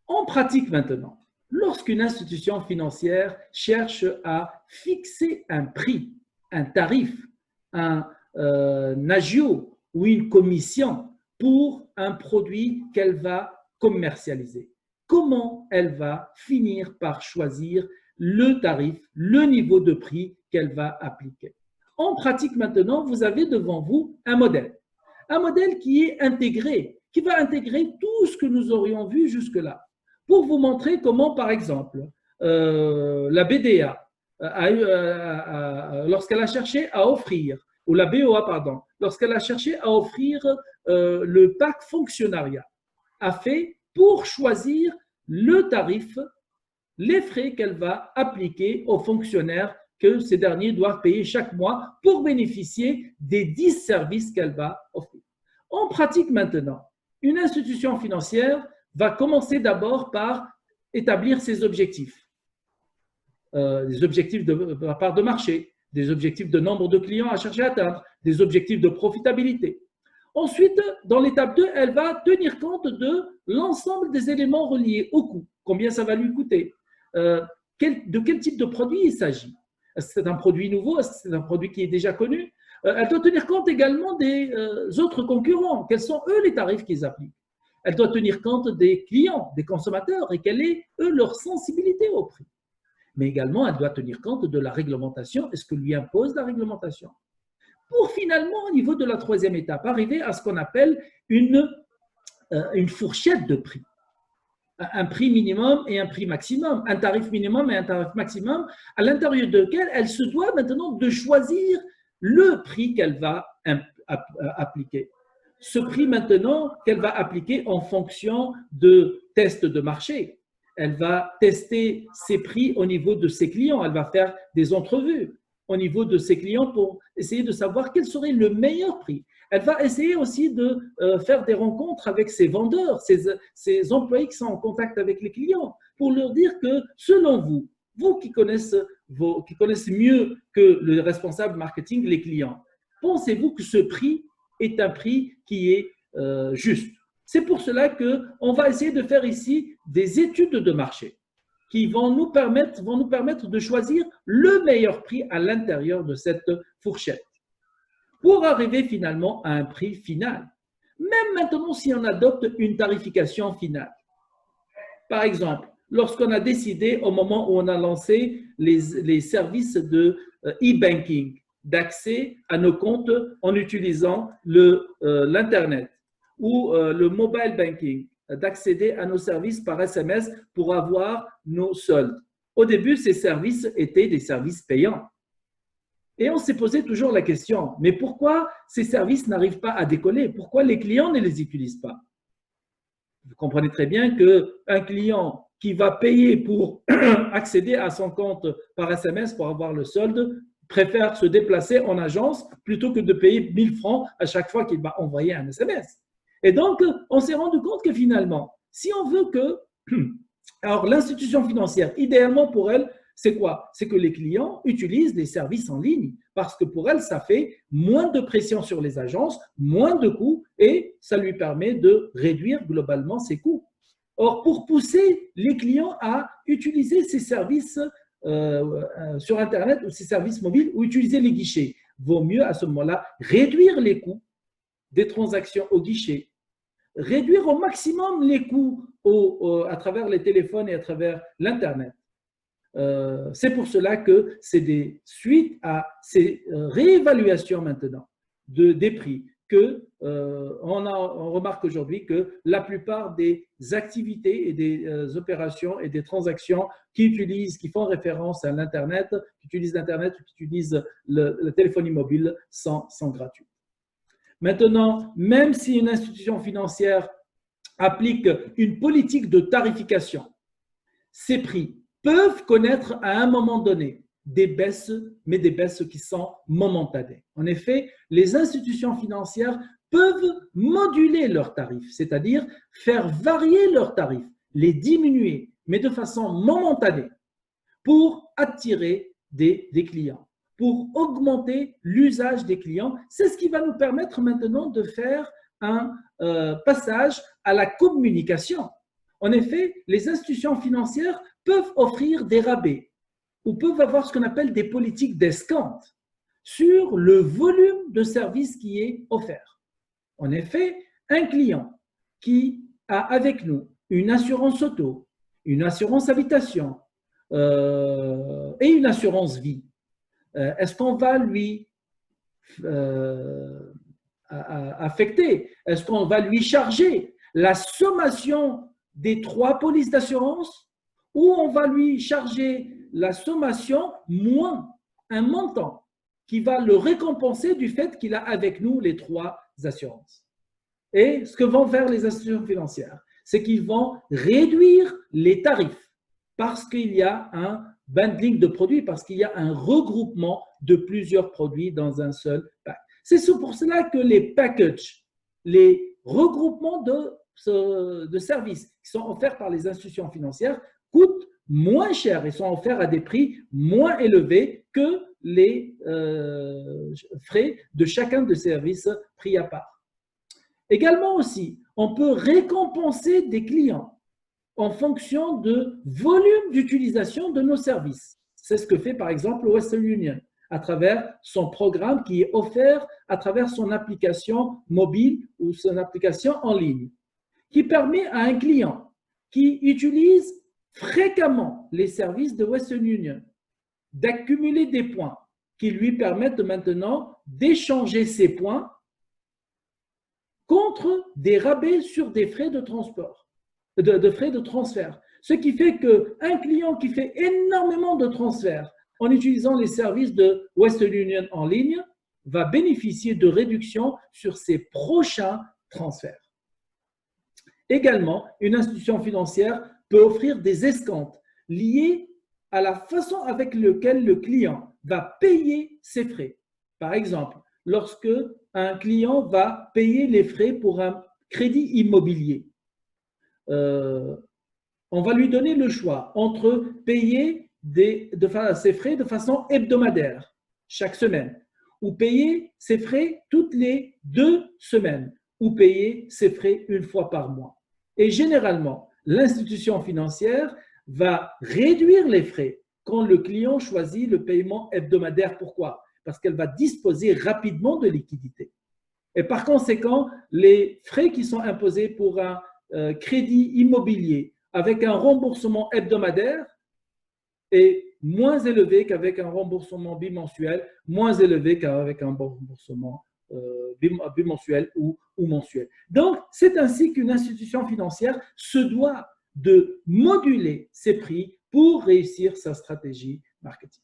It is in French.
En pratique maintenant, lorsqu'une institution financière cherche à fixer un prix, un tarif, un agio ou une commission pour un produit qu'elle va commercialiser, comment elle va finir par choisir le tarif, le niveau de prix qu'elle va appliquer? En pratique maintenant, vous avez devant vous un modèle qui est intégré, qui va intégrer tout ce que nous aurions vu jusque-là, pour vous montrer comment, par exemple, la BDA, lorsqu'elle a cherché à offrir, ou la BOA, pardon, lorsqu'elle a cherché à offrir le pack fonctionnariat, a fait pour choisir le tarif, les frais qu'elle va appliquer aux fonctionnaires que ces derniers doivent payer chaque mois pour bénéficier des 10 services qu'elle va offrir. En pratique maintenant, une institution financière va commencer d'abord par établir ses objectifs. Des objectifs de part de marché, des objectifs de nombre de clients à chercher à atteindre, des objectifs de profitabilité. Ensuite, dans l'étape 2, elle va tenir compte de l'ensemble des éléments reliés au coût. Combien ça va lui coûter? De quel type de produit il s'agit? Est-ce que c'est un produit nouveau? Est-ce que c'est un produit qui est déjà connu? Elle doit tenir compte également des autres concurrents. Quels sont, eux, les tarifs qu'ils appliquent? Elle doit tenir compte des clients, des consommateurs et quelle est, eux, leur sensibilité au prix. Mais également, elle doit tenir compte de la réglementation et ce que lui impose la réglementation. Pour finalement, au niveau de la troisième étape, arriver à ce qu'on appelle une fourchette de prix. Un prix minimum et un prix maximum, un tarif minimum et un tarif maximum, à l'intérieur de lequel elle se doit maintenant de choisir le prix qu'elle va appliquer. Ce prix maintenant qu'elle va appliquer en fonction de tests de marché. Elle va tester ses prix au niveau de ses clients, elle va faire des entrevues au niveau de ses clients pour essayer de savoir quel serait le meilleur prix. Elle va essayer aussi de faire des rencontres avec ses vendeurs, ses employés qui sont en contact avec les clients, pour leur dire que selon vous, vous qui connaissez mieux que le responsable marketing les clients, pensez-vous que ce prix est un prix qui est juste? C'est pour cela qu'on va essayer de faire ici des études de marché qui vont nous permettre de choisir le meilleur prix à l'intérieur de cette fourchette pour arriver finalement à un prix final. Même maintenant, si on adopte une tarification finale, par exemple, lorsqu'on a décidé au moment où on a lancé les services de e-banking, d'accès à nos comptes en utilisant l'Internet ou le mobile banking, d'accéder à nos services par SMS pour avoir nos soldes. Au début, ces services étaient des services payants. Et on s'est posé toujours la question, mais pourquoi ces services n'arrivent pas à décoller? Pourquoi les clients ne les utilisent pas? Vous comprenez très bien qu'un client qui va payer pour accéder à son compte par SMS pour avoir le solde préfère se déplacer en agence plutôt que de payer 1000 francs à chaque fois qu'il va envoyer un SMS. Et donc, on s'est rendu compte que finalement, si on veut que… Alors, l'institution financière, idéalement pour elle, c'est quoi? C'est que les clients utilisent les services en ligne parce que pour elle, ça fait moins de pression sur les agences, moins de coûts et ça lui permet de réduire globalement ses coûts. Or, pour pousser les clients à utiliser ces services sur Internet ou ces services mobiles ou utiliser les guichets, vaut mieux à ce moment-là réduire les coûts des transactions au guichet, réduire au maximum les coûts à travers les téléphones et à travers l'Internet. C'est pour cela que c'est des suites à ces réévaluations maintenant des prix on remarque aujourd'hui que la plupart des activités et des opérations et des transactions qui font référence à l'Internet, qui utilisent l'Internet, qui utilisent le téléphonie mobile sont gratuites. Maintenant, même si une institution financière applique une politique de tarification, ces prix peuvent connaître à un moment donné des baisses, mais des baisses qui sont momentanées. En effet, les institutions financières peuvent moduler leurs tarifs, c'est-à-dire faire varier leurs tarifs, les diminuer, mais de façon momentanée pour attirer des clients, pour augmenter l'usage des clients. C'est ce qui va nous permettre maintenant de faire un passage à la communication. En effet, les institutions financières peuvent offrir des rabais ou peuvent avoir ce qu'on appelle des politiques d'escompte sur le volume de services qui est offert. En effet, un client qui a avec nous une assurance auto, une assurance habitation et une assurance vie, est-ce qu'on va lui affecter, est-ce qu'on va lui charger la sommation des 3 polices d'assurance ou on va lui charger la sommation moins un montant qui va le récompenser du fait qu'il a avec nous les 3 assurances. Et ce que vont faire les institutions financières, c'est qu'ils vont réduire les tarifs parce qu'il y a un bundling de produits, parce qu'il y a un regroupement de plusieurs produits dans un seul pack. C'est pour cela que les packages, les regroupements de services qui sont offerts par les institutions financières coûtent moins cher et sont offerts à des prix moins élevés que les frais de chacun de ces services pris à part. Également aussi, on peut récompenser des clients en fonction de volume d'utilisation de nos services. C'est ce que fait par exemple Western Union à travers son programme qui est offert à travers son application mobile ou son application en ligne, qui permet à un client qui utilise fréquemment les services de Western Union d'accumuler des points qui lui permettent maintenant d'échanger ces points contre des rabais sur des frais de transport, de frais de transfert. Ce qui fait qu'un client qui fait énormément de transferts en utilisant les services de Western Union en ligne va bénéficier de réductions sur ses prochains transferts. Également, une institution financière peut offrir des escomptes liés à la façon avec laquelle le client va payer ses frais. Par exemple, lorsque un client va payer les frais pour un crédit immobilier, on va lui donner le choix entre payer ses frais de façon hebdomadaire, chaque semaine, ou payer ses frais toutes les 2 semaines, ou payer ses frais une fois par mois. Et généralement, l'institution financière va réduire les frais quand le client choisit le paiement hebdomadaire. Pourquoi? Parce qu'elle va disposer rapidement de liquidités. Et par conséquent, les frais qui sont imposés pour un crédit immobilier avec un remboursement hebdomadaire est moins élevé qu'avec un remboursement bimensuel, moins élevé qu'avec un remboursement bimensuel ou mensuel. Donc, c'est ainsi qu'une institution financière se doit de moduler ses prix pour réussir sa stratégie marketing.